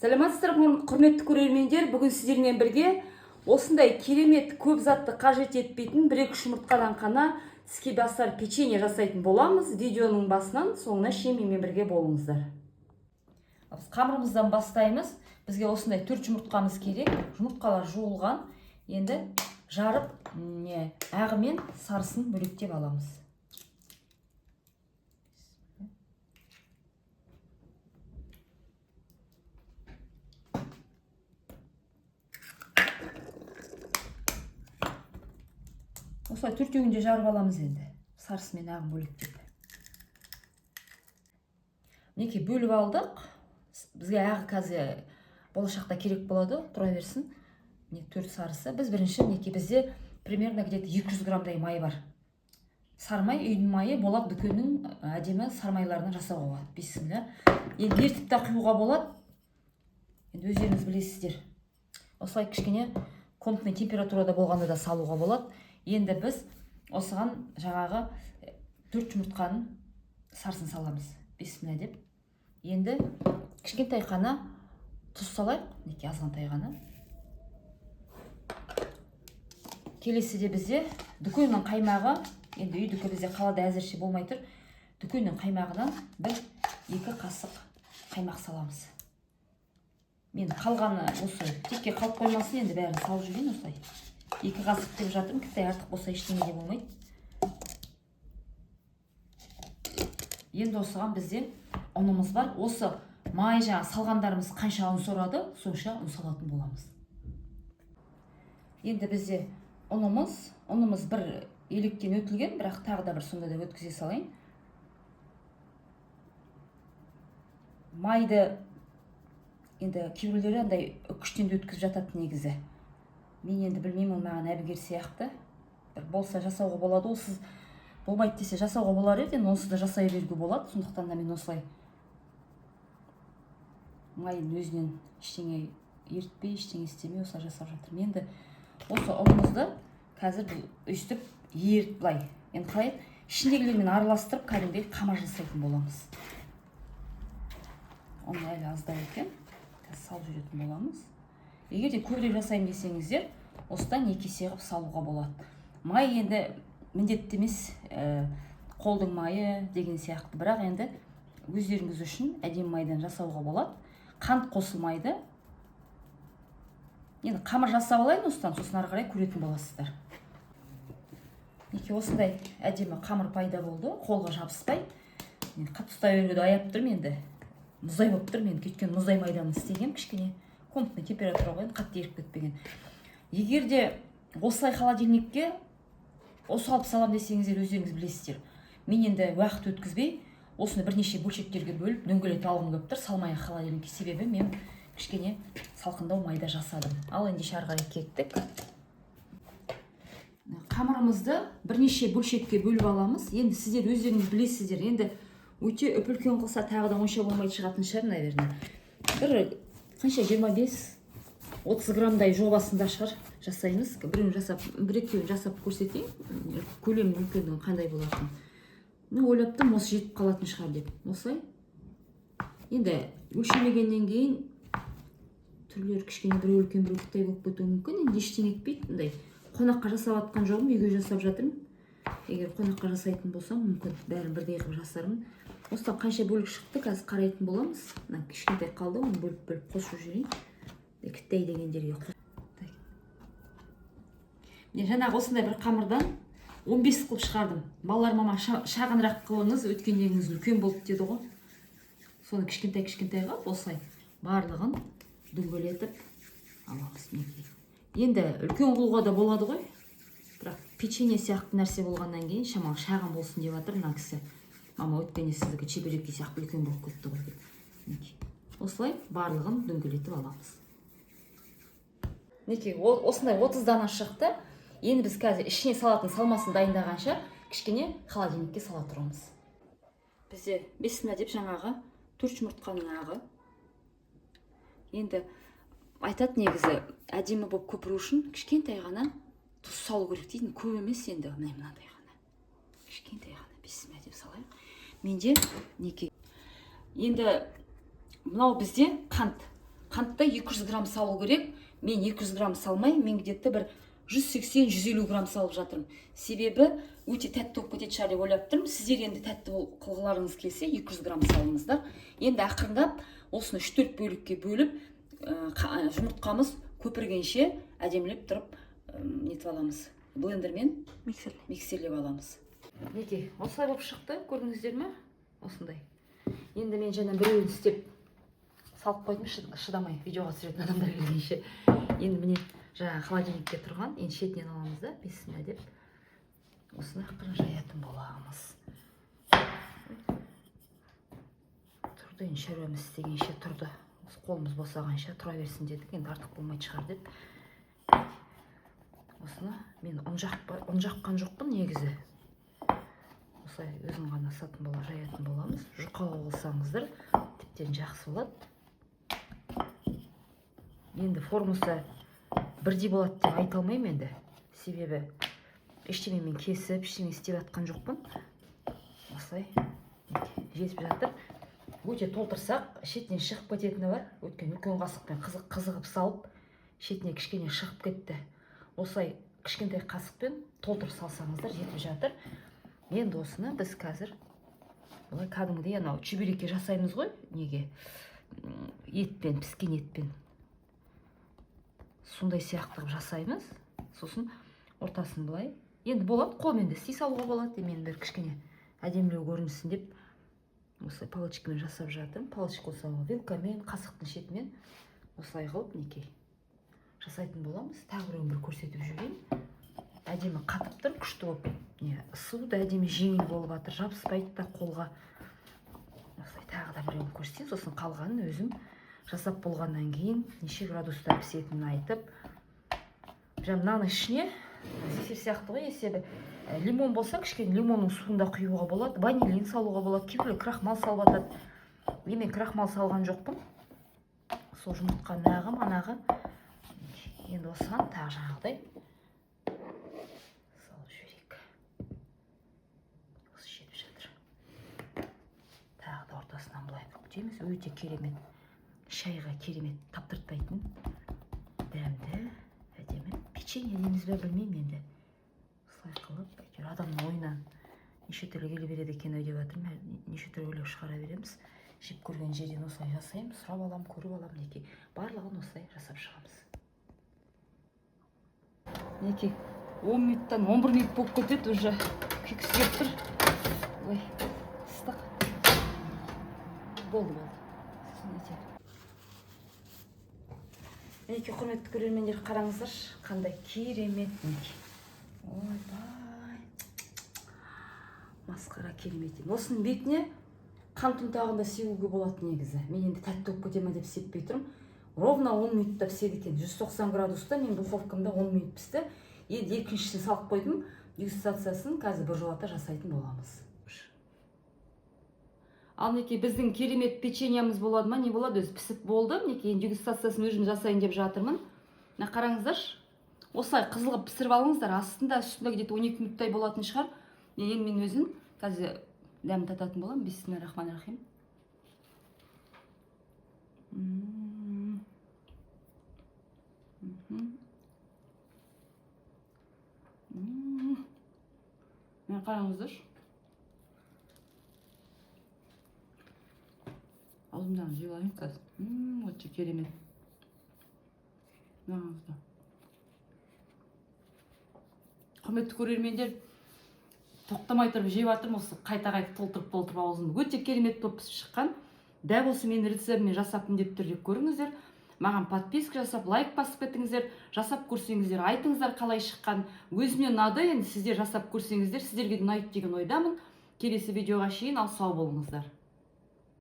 Сәлеметсіздер құрметті көрермендер, бүгін сіздермен бірге осындай керемет көп затты қажет етпейтін 1-2 жұмыртқадан қана іске асар печенье жасайтын боламыз. Видеоның басынан соңына шейін менімен бірге болыңыздар. Қамырымыздан бастаймыз. Бізге осындай 4 жұмыртқамыз керек. Жұмыртқалар жуылған. Енді жарып, ағы мен сарысын бөлектеп аламыз. Осылай төртеуінде жарып аламыз енді. Сарысы мен ағын бөлектеп. Неке бөліп алдық. Бізге ағы қазір болашақта керек болады, тұра берсін. 4 сарысы. Біз бірінші неке бізде примерно где-то 200 граммдай май бар. Сармай, үйдің майы болады, дүкеннің әдемі сармайларынан жасауға болады. Бисмилля. Енді ертіп та құюға болады. Енді өздеріңіз білесіздер. Осылай кішкене комнатный температурада болғанда да салуға болады. Енді біз осыған жаңағы 4 жұмыртқаның сарысын саламыз. Бисмилля деп. Енді кішкентай қана тұз салайық. Неке азғантай қана. Келесіде бізде дүкеннің қаймағы, енді үйдікі бізде қалада әзірше болмай тұр. Дүкеннің қаймағынан 1-2 қасық қаймақ саламыз. Мен қалғаны осы текке қалып қоймасын, енді бәрін салып жүрейін осылай. 2 қасық деп жатырмын, кіттай артық болса ештеңе де болмайды. Енді осыған бізде ұнымыз бар. Осы май жаңа салғандарымыз қанша ұн сорады, сонша ұн салатын боламыз. Енді бізде ұнымыз бір електен өтілген, бірақ тағы да бір сонда да өткізе салайын. Майды енді кейбіреулері андай үкіштен де өткізіп жатады негізі. Мен енді білмеймін, ол маған әбігер сияқты. Бір болса жасауға болады, ол сіз болмайды десе жасауға болар еді, онсыз да жасай беруге болады. Сондықтан да мен осылай майын өзінен ештеңе ертпей, ештеңе істемей осылай жасап жатырмын. Енді осы ұнымызды қазір өстіп еріп былай. Енді қалай ішіндегілермен араластырып кәдімгідей қамыр жасайтын боламыз. Оны әлі аздау екен. Салып жүретін боламыз. Егер де көбірек жасайын десеңіздер, осыдан 2 есе қылып салуға болады. Май енді міндетті емес, қолдың майы деген сияқты, бірақ енді өздеріңіз үшін әдемі майдан жасауға болады. Қант қосылмайды. Енді қамыр жасап алайын осыдан, сосын ары қарай көретін боласыздар. Неке осындай әдемі қамыр пайда болды, қолға жабыспай. Қатты ұстай беруді аяп тұрмын енді. Мұздай болып тұр, мен кеткен мұздай майдан істегем, кішкене комнатный температура қойын, қатты еріп кетпеген. Егер де осылай холодильникке осы алып салам десеңіздер, өздеріңіз білесіздер. Мен енді уақыт өткізбей, осыны бірнеше бөлшектерге бөліп, дөңгелете алғым келіп тұр, салмай холодильникке, себебі мен кішкене салқындау майда жасадым. Ал енді ары қарай кеттік. Қамырымызды бірнеше бөлшекке бөліп аламыз. Енді сіздер өздеріңіз білесіздер. Енді өте үлкен қылса тағы да онша болмайды шығатын шығар, наверное. Бір қанша 25-30 граммдай жобасында шығар жасаймыз. Бір-екеуін жасап көрсетейін. Көлем үлкеннің қандай болатын. Ойлаптым, осы жетіп қалатын шығар деп. Осылай. Енді өлшемегеннен кейін түрлері кішкене бір үлкен бір кіттай болып кетуі мүмкін. Енді ештеңе етпейді. Қонаққа жасап атқан жоғым, үйге жасап жатырмын. Егер қонаққа жасайтын болсам, мүмкін бәрін бірдей қылып жасармын. Осыдан қанша бөлік шықты, қазір қарайтын боламыз. Кішкентай қалды, оны бөліп қосып жүрейін. Кіттай дегендерге қосып. Мен жаңағы осындай бір қамырдан 15 қылып шығардым. Балалар мама шағынырақ қылыңыз, өткендеріңіз үлкен болды деді ғой. Соны кішкентай қылып, осылай барлығын дөңгелетіп аламыз. Енді үлкен қылуға да болады ғой. Бірақ печенье сияқты нәрсе болғаннан кейін шамалы шағын болсын деп жатыр мына кісі. Мама өткенде сіздікі чебірекі сияқты үлкен болып кетті ғой. Осылай барлығын дөңгелетіп аламыз. Неке осындай 30 дана шықты. Енді біз қазір ішіне салатын салмасын дайындағанша кішкене холодильникке сала тұрамыз. Бізде бисмилля деп жаңағы 4 жұмыртқаның ағы. Енді айтады негізі әдемі болып көпіру үшін кішкентай ғана тұз салу керек дейді. Көп емес енді, мынандай ғана. Кішкентай ғана бисмилля деп салайық. Менде неке. Енді мынау бізде қант. қантты 200 грамм салу керек. Мен 200 грамм салмай, мен где-то бір 180-150 грамм салып жатырмын. Себебі өте тәтті болып кететін шығар деп ойлап тұрмын. Сіздер енді тәтті қылғыларыңыз келсе 200 грамм салыңыздар. Енді ақырындап осыны 3-4 бөлікке бөліп, жұмыртқамыз көпіргенше әдемілеп тұрып нетіп аламыз. Блендермен миксерлеп аламыз. Неке, осылай болып шықты, көрдіңіздер ме? Осындай. Енді мен жаңа біреуін істеп салып қойдым, шыдамай видеоға түсіретін адамдар келгенше. Енді міне жаңа холодильникте тұрған, енді шетінен аламыз да, бесіне деп. Осыны ақырын жаятын боламыз. Тұрды, енді шаруамыз істегенше тұрды. Қолымыз босағанша тұра берсін дедік, енді артық болмайды шығар деп. Осыны мен ұн жаққан жоқпын негізі. Осылай өзін ғана сатын бола, жаятын боламыз. Жұқалау болсаңыздар, тіптен жақсы болады. Енді формасы бірдей болады деп айта алмаймын енді. Себебі ештеңе мен кесіп, ештеңе істеп жатқан жоқпын. Осылай жетіп жатыр. Өте толтырсақ, шетінен шығып кететіні бар. Өткен үлкен қасықпен қызығып салып, шетіне кішкене шығып кетті. Осылай кішкентай қасықпен толтыр салсаңыздар жетіп жатыр. Енді осыны біз қазір бұлай кәдімгідей анау чебуреке жасаймыз ғой, неге? Етпен, піскен етпен. Сондай сияқты жасаймыз. Сосын ортасын бұлай. Енді болады, қолмен де істей салуға болады. Мен бір кішкене әдемілеу көрінсін деп осылай палочкамен жасап жатырмын. Палочка болса, вилкамен, қасықтың шетімен осылай қылып неке жасайтын боламыз. Тағы бір көрсетіп жүрейін. Әдемі қатып тұр, күшті болып. Суы да әдемі жеңіл болып жатыр, жабыспайды да қолға. Осылай тағы да біреуін көрсетейін. Сосын қалғанын өзім жасап болғаннан кейін неше градуста пісетінін айтып. Мынаның ішіне зефир сияқты ғой, есебі лимон болса, кішкене лимонның суын да құюға болады, ванилин салуға болады, кейбіреулер крахмал салып жатады. Мен крахмал салған жоқпын. Сол жұмыртқа анағы. Енді осыған тағы жаңағыдай салып жіберейік. Осы жетіп жатыр. Тағы да ортасынан былай бүктейміз. Өте керемет, шайға керемет таптыртпайтын, дәмді, әдемі печенье дейміз бе білмеймін енді. Осылай қылып, адамның ойынан неше түрлі келе береді екен деп жатырмын. Неше түрлі ойлап шығара береміз. Жеп көрген жерден осылай жасаймыз, сұрап алам, көріп алам неке. Барлығын осылай жасап шығамыз. Неке 10 минуттан 11 минут болып кетеді, уже күйкісіп тұр. Ой, ыстық. Болды. Неке, құрметті көрермендер, қараңыздар, қандай керемет неке. Ойбай, масқара керемет. Осының бетіне қант ұнтағында сеуге болады негізі. Мен енді тәтті болып кетеме деп сеппей тұрмын. Ровно 10 минутта піседі екен. 190 градуста мен духовкамда 10 минут пісті. Енді екіншісін салып қойдым. Дегустациясын қазір біржолата жасайтын боламыз. Ал неке, біздің керемет печеньямыз болады ма, не болады? Өзі пісіп болды. Неке, енді дегустациясын өзім жасайын деп жатырмын. Қараңыздар. Осылай қызылғып пісіріп алыңыздар. Астында үстінде где-то 12 минуттай болатын шығар. Енді мен өзім қазір дәмін тататын болам. Бисмиллахиррахманиррахим. Қараңыздар. Аузымдан жеп алайын қазір. Өте керемет. Құрметті көрермендер, тоқтамай тұрып жеп жатырмын, осы қайта-қайта толтырып аузымды. Өте керемет болып пісіп шыққан. Дәл осы мен рецептімен жасап міндетті түрде көріңіздер. Маған подписка жасап, лайк басып кетіңіздер. Жасап көрсеңіздер, айтыңыздар қалай шыққан. Өзіме ұнады, енді сіздер жасап көрсеңіздер, сіздерге ұнайды деген ойдамын. Келесі видеоға шейін ал сау болыңыздар.